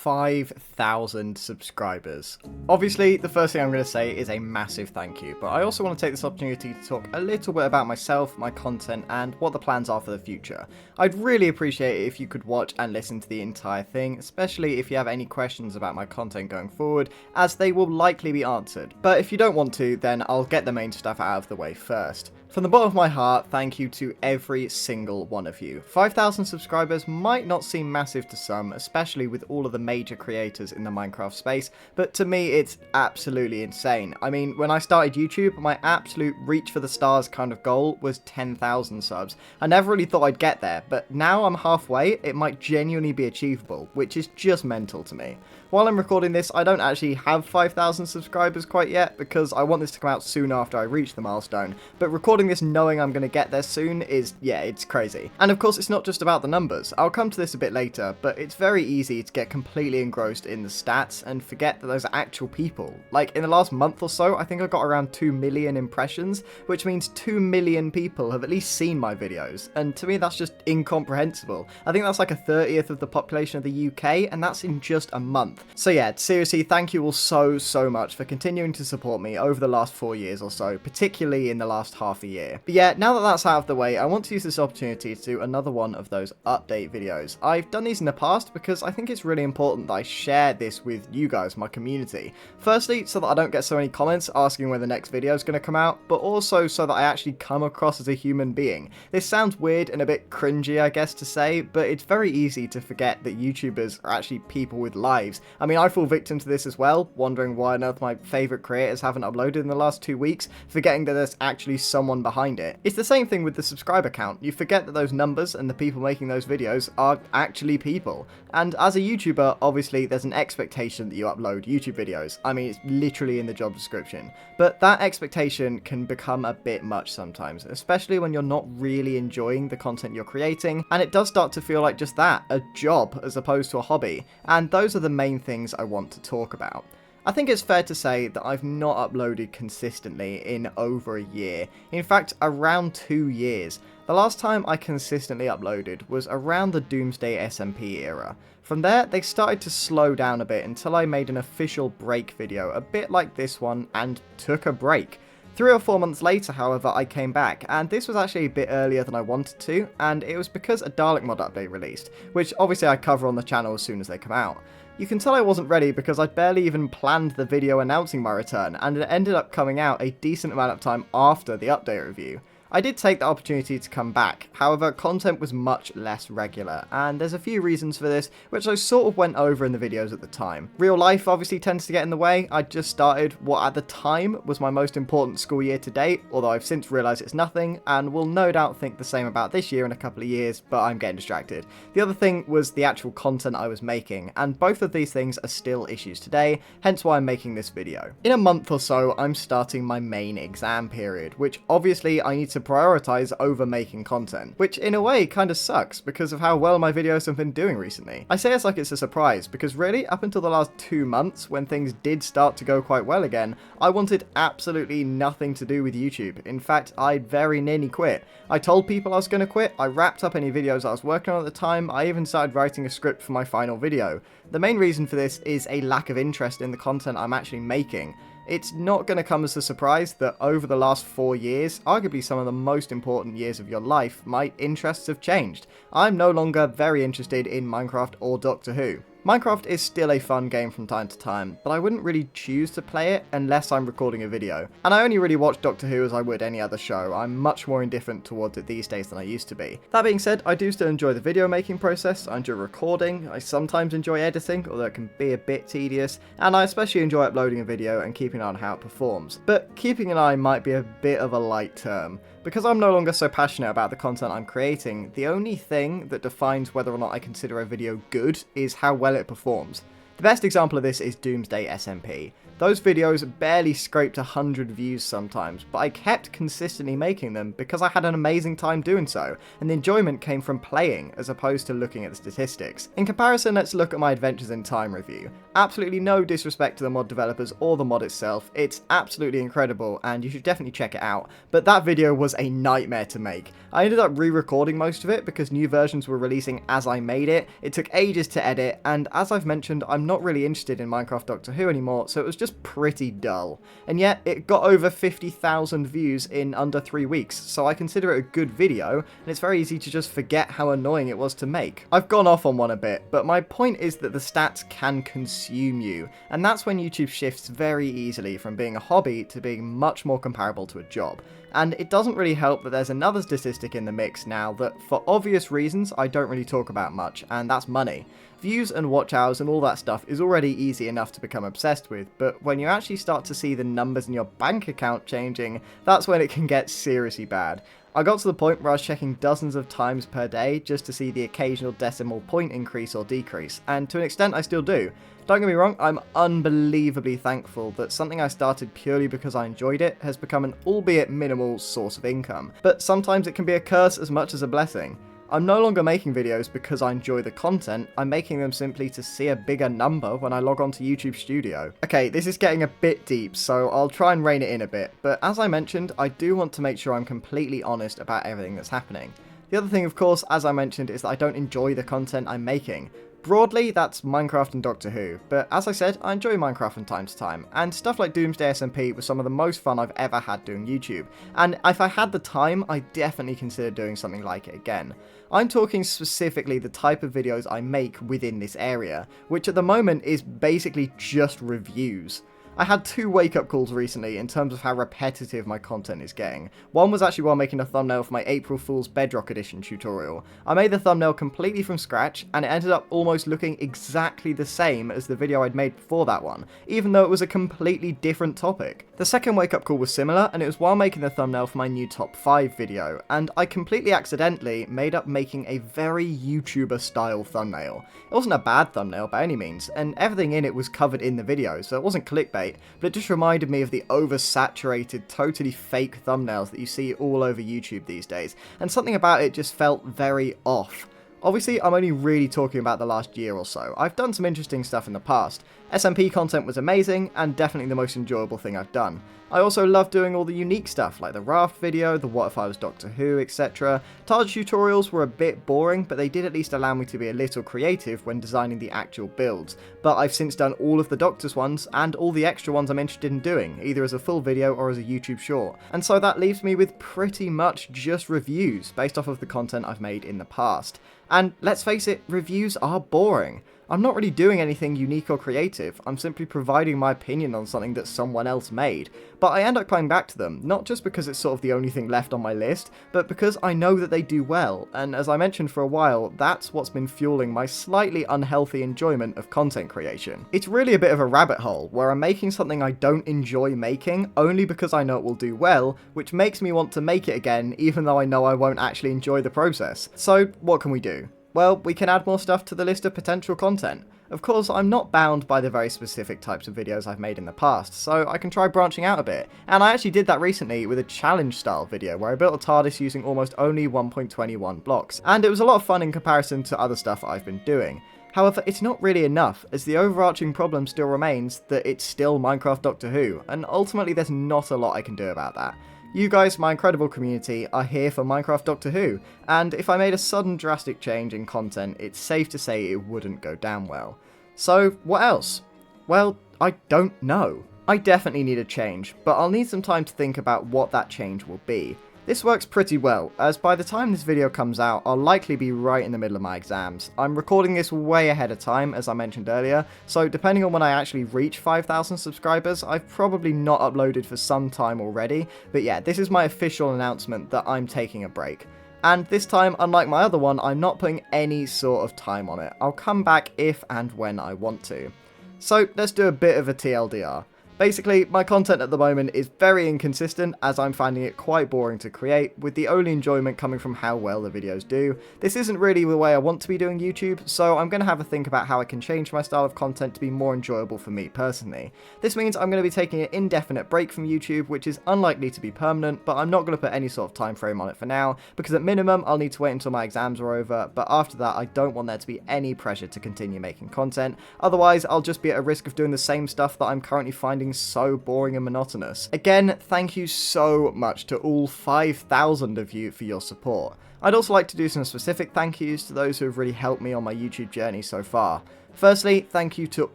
5,000 subscribers. Obviously, the first thing I'm going to say is a massive thank you, but I also want to take this opportunity to talk a little bit about myself, my content, and what the plans are for the future. I'd really appreciate it if you could watch and listen to the entire thing, especially if you have any questions about my content going forward, as they will likely be answered. But if you don't want to, then I'll get the main stuff out of the way first. From the bottom of my heart, thank you to every single one of you. 5,000 subscribers might not seem massive to some, especially with all of the major creators in the Minecraft space, but to me it's absolutely insane. I mean, when I started YouTube, my absolute reach for the stars kind of goal was 10,000 subs. I never really thought I'd get there, but now I'm halfway, it might genuinely be achievable, which is just mental to me. While I'm recording this, I don't actually have 5,000 subscribers quite yet, because I want this to come out soon after I reach the milestone, but recording this knowing I'm going to get there soon is, yeah, it's crazy. And of course, it's not just about the numbers. I'll come to this a bit later, but it's very easy to get completely engrossed in the stats and forget that those are actual people. Like, in the last month or so, I think I got around 2 million impressions, which means 2 million people have at least seen my videos, and to me that's just incomprehensible. I think that's like a 30th of the population of the UK, and that's in just a month. So yeah, seriously, thank you all so much for continuing to support me over the last 4 years or so, particularly in the last half a year. But yeah, now that that's out of the way, I want to use this opportunity to do another one of those update videos. I've done these in the past because I think it's really important that I share this with you guys, my community. Firstly, so that I don't get so many comments asking when the next video is going to come out, but also so that I actually come across as a human being. This sounds weird and a bit cringy, I guess, to say, but it's very easy to forget that YouTubers are actually people with lives. I mean, I fall victim to this as well, wondering why on earth my favourite creators haven't uploaded in the last 2 weeks, forgetting that there's actually someone behind it. It's the same thing with the subscriber count. You forget that those numbers and the people making those videos are actually people. And as a YouTuber, obviously there's an expectation that you upload YouTube videos. I mean, it's literally in the job description. But that expectation can become a bit much sometimes, especially when you're not really enjoying the content you're creating, and it does start to feel like just that, a job as opposed to a hobby. And those are the main things I want to talk about. I think it's fair to say that I've not uploaded consistently in over a year. In fact, around 2 years. The last time I consistently uploaded was around the Doomsday SMP era. From there, they started to slow down a bit until I made an official break video, a bit like this one, and took a break. 3 or 4 months later, however, I came back, and this was actually a bit earlier than I wanted to, and it was because a Dalek mod update released, which obviously I cover on the channel as soon as they come out. You can tell I wasn't ready because I'd barely even planned the video announcing my return, and it ended up coming out a decent amount of time after the update review. I did take the opportunity to come back, however content was much less regular, and there's a few reasons for this, which I sort of went over in the videos at the time. Real life obviously tends to get in the way. I just started what at the time was my most important school year to date, although I've since realised it's nothing, and will no doubt think the same about this year in a couple of years, but I'm getting distracted. The other thing was the actual content I was making, and both of these things are still issues today, hence why I'm making this video. In a month or so, I'm starting my main exam period, which obviously I need to prioritize over making content, which in a way kind of sucks because of how well my videos have been doing recently. I say it's like it's a surprise because really up until the last 2 months when things did start to go quite well again, I wanted absolutely nothing to do with YouTube. In fact, I very nearly quit. I told people I was going to quit, I wrapped up any videos I was working on at the time, I even started writing a script for my final video. The main reason for this is a lack of interest in the content I'm actually making. It's not going to come as a surprise that over the last 4 years, arguably some of the most important years of your life, my interests have changed. I'm no longer very interested in Minecraft or Doctor Who. Minecraft is still a fun game from time to time, but I wouldn't really choose to play it unless I'm recording a video. And I only really watch Doctor Who as I would any other show. I'm much more indifferent towards it these days than I used to be. That being said, I do still enjoy the video making process, I enjoy recording, I sometimes enjoy editing, although it can be a bit tedious, and I especially enjoy uploading a video and keeping an eye on how it performs. But keeping an eye might be a bit of a light term. Because I'm no longer so passionate about the content I'm creating, the only thing that defines whether or not I consider a video good is how well it performs. The best example of this is Doomsday SMP. Those videos barely scraped 100 views sometimes, but I kept consistently making them because I had an amazing time doing so, and the enjoyment came from playing as opposed to looking at the statistics. In comparison, let's look at my Adventures in Time review. Absolutely no disrespect to the mod developers or the mod itself, it's absolutely incredible and you should definitely check it out, but that video was a nightmare to make. I ended up re-recording most of it because new versions were releasing as I made it, it took ages to edit, and as I've mentioned, I'm not really interested in Minecraft Doctor Who anymore, so it was just pretty dull. And yet, it got over 50,000 views in under 3 weeks, so I consider it a good video, and it's very easy to just forget how annoying it was to make. I've gone off on one a bit, but my point is that the stats can consume you, and that's when YouTube shifts very easily from being a hobby to being much more comparable to a job. And it doesn't really help that there's another statistic in the mix now that, for obvious reasons, I don't really talk about much, and that's money. Views and watch hours and all that stuff is already easy enough to become obsessed with, but when you actually start to see the numbers in your bank account changing, that's when it can get seriously bad. I got to the point where I was checking dozens of times per day just to see the occasional decimal point increase or decrease, and to an extent I still do. Don't get me wrong, I'm unbelievably thankful that something I started purely because I enjoyed it has become an albeit minimal source of income, but sometimes it can be a curse as much as a blessing. I'm no longer making videos because I enjoy the content, I'm making them simply to see a bigger number when I log on to YouTube Studio. Okay, this is getting a bit deep, so I'll try and rein it in a bit, but as I mentioned, I do want to make sure I'm completely honest about everything that's happening. The other thing, of course, as I mentioned, is that I don't enjoy the content I'm making. Broadly, that's Minecraft and Doctor Who, but as I said, I enjoy Minecraft from time to time, and stuff like Doomsday SMP was some of the most fun I've ever had doing YouTube, and if I had the time, I'd definitely consider doing something like it again. I'm talking specifically the type of videos I make within this area, which at the moment is basically just reviews. I had 2 wake-up calls recently in terms of how repetitive my content is getting. One was actually while making a thumbnail for my April Fool's Bedrock Edition tutorial. I made the thumbnail completely from scratch, and it ended up almost looking exactly the same as the video I'd made before that one, even though it was a completely different topic. The second wake-up call was similar, and it was while making the thumbnail for my new top 5 video, and I completely accidentally made up making a very YouTuber-style thumbnail. It wasn't a bad thumbnail by any means, and everything in it was covered in the video, so it wasn't clickbait, but it just reminded me of the oversaturated, totally fake thumbnails that you see all over YouTube these days, and something about it just felt very off. Obviously, I'm only really talking about the last year or so. I've done some interesting stuff in the past. SMP content was amazing, and definitely the most enjoyable thing I've done. I also love doing all the unique stuff, like the raft video, the what if I was Doctor Who, etc. Taj tutorials were a bit boring, but they did at least allow me to be a little creative when designing the actual builds. But I've since done all of the Doctor's ones, and all the extra ones I'm interested in doing, either as a full video or as a YouTube short. And so that leaves me with pretty much just reviews, based off of the content I've made in the past. And let's face it, reviews are boring. I'm not really doing anything unique or creative, I'm simply providing my opinion on something that someone else made. But I end up coming back to them, not just because it's sort of the only thing left on my list, but because I know that they do well, and as I mentioned for a while, that's what's been fueling my slightly unhealthy enjoyment of content creation. It's really a bit of a rabbit hole, where I'm making something I don't enjoy making, only because I know it will do well, which makes me want to make it again, even though I know I won't actually enjoy the process. So, what can we do? Well, we can add more stuff to the list of potential content. Of course, I'm not bound by the very specific types of videos I've made in the past, so I can try branching out a bit. And I actually did that recently with a challenge style video where I built a TARDIS using almost only 1.21 blocks, and it was a lot of fun in comparison to other stuff I've been doing. However, it's not really enough, as the overarching problem still remains that it's still Minecraft Doctor Who, and ultimately there's not a lot I can do about that. You guys, my incredible community, are here for Minecraft Doctor Who, and if I made a sudden drastic change in content, it's safe to say it wouldn't go down well. So, what else? Well, I don't know. I definitely need a change, but I'll need some time to think about what that change will be. This works pretty well, as by the time this video comes out, I'll likely be right in the middle of my exams. I'm recording this way ahead of time, as I mentioned earlier, so depending on when I actually reach 5,000 subscribers, I've probably not uploaded for some time already, but yeah, this is my official announcement that I'm taking a break. And this time, unlike my other one, I'm not putting any sort of time on it. I'll come back if and when I want to. So, let's do a bit of a TLDR. Basically, my content at the moment is very inconsistent as I'm finding it quite boring to create, with the only enjoyment coming from how well the videos do. This isn't really the way I want to be doing YouTube, so I'm going to have a think about how I can change my style of content to be more enjoyable for me personally. This means I'm going to be taking an indefinite break from YouTube, which is unlikely to be permanent, but I'm not going to put any sort of time frame on it for now, because at minimum I'll need to wait until my exams are over, but after that I don't want there to be any pressure to continue making content, otherwise I'll just be at a risk of doing the same stuff that I'm currently finding so boring and monotonous. Again, thank you so much to all 5,000 of you for your support. I'd also like to do some specific thank yous to those who have really helped me on my YouTube journey so far. Firstly, thank you to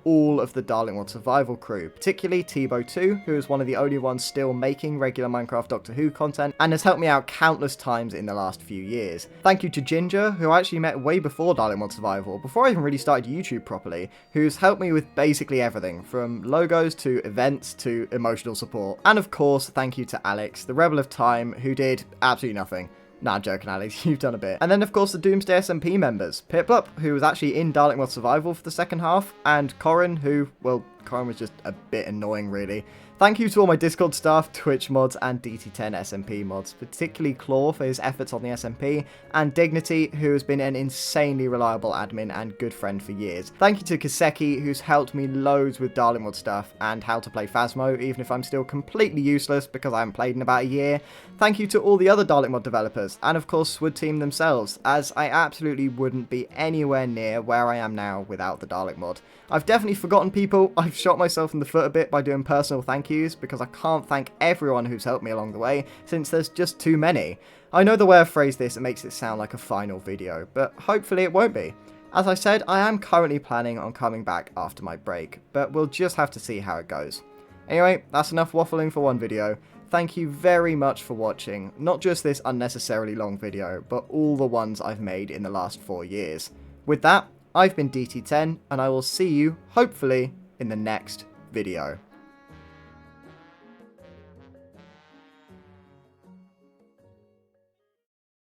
all of the Darlingworld Survival crew, particularly Tebow2, who is one of the only ones still making regular Minecraft Doctor Who content, and has helped me out countless times in the last few years. Thank you to Ginger, who I actually met way before Darlingworld Survival, before I even really started YouTube properly, who's helped me with basically everything, from logos to events to emotional support. And of course, thank you to Alex, the Rebel of Time, who did absolutely nothing. Nah, I'm joking, Alex, you've done a bit. And then, of course, the Doomsday SMP members. Piplup, who was actually in Darlingworld Survival for the second half, and Corin, who, well, Corin was just a bit annoying, really. Thank you to all my Discord staff, Twitch mods, and DT10 SMP mods, particularly Claw for his efforts on the SMP, and Dignity, who has been an insanely reliable admin and good friend for years. Thank you to Kaseki, who's helped me loads with Darlingworld stuff, and how to play Phasmo, even if I'm still completely useless because I haven't played in about a year. Thank you to all the other Darlingworld developers, and of course Swood Team themselves, as I absolutely wouldn't be anywhere near where I am now without the Dalek mod. I've definitely forgotten people. I've shot myself in the foot a bit by doing personal thank yous, because I can't thank everyone who's helped me along the way, since there's just too many. I know the way I've phrased this, it makes it sound like a final video, but hopefully it won't be. As I said, I am currently planning on coming back after my break, but we'll just have to see how it goes. Anyway, that's enough waffling for one video. Thank you very much for watching, not just this unnecessarily long video, but all the ones I've made in the last 4 years. With that, I've been DT10, and I will see you, hopefully, in the next video.